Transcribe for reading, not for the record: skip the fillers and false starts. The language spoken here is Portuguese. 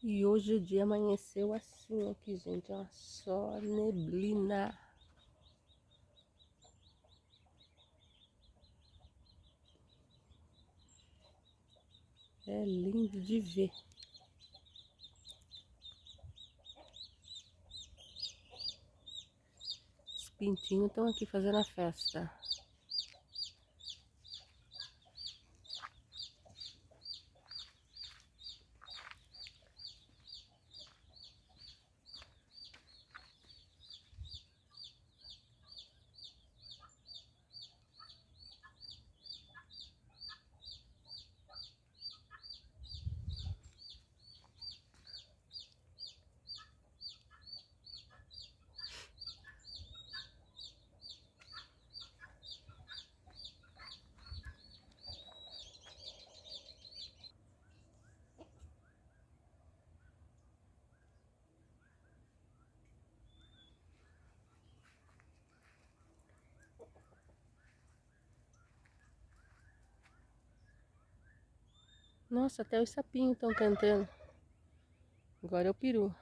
E hoje o dia amanheceu assim aqui, gente, ó, só neblina. É lindo de ver. Os pintinhos estão aqui fazendo a festa. Nossa, até os sapinhos estão cantando. Agora é o peru.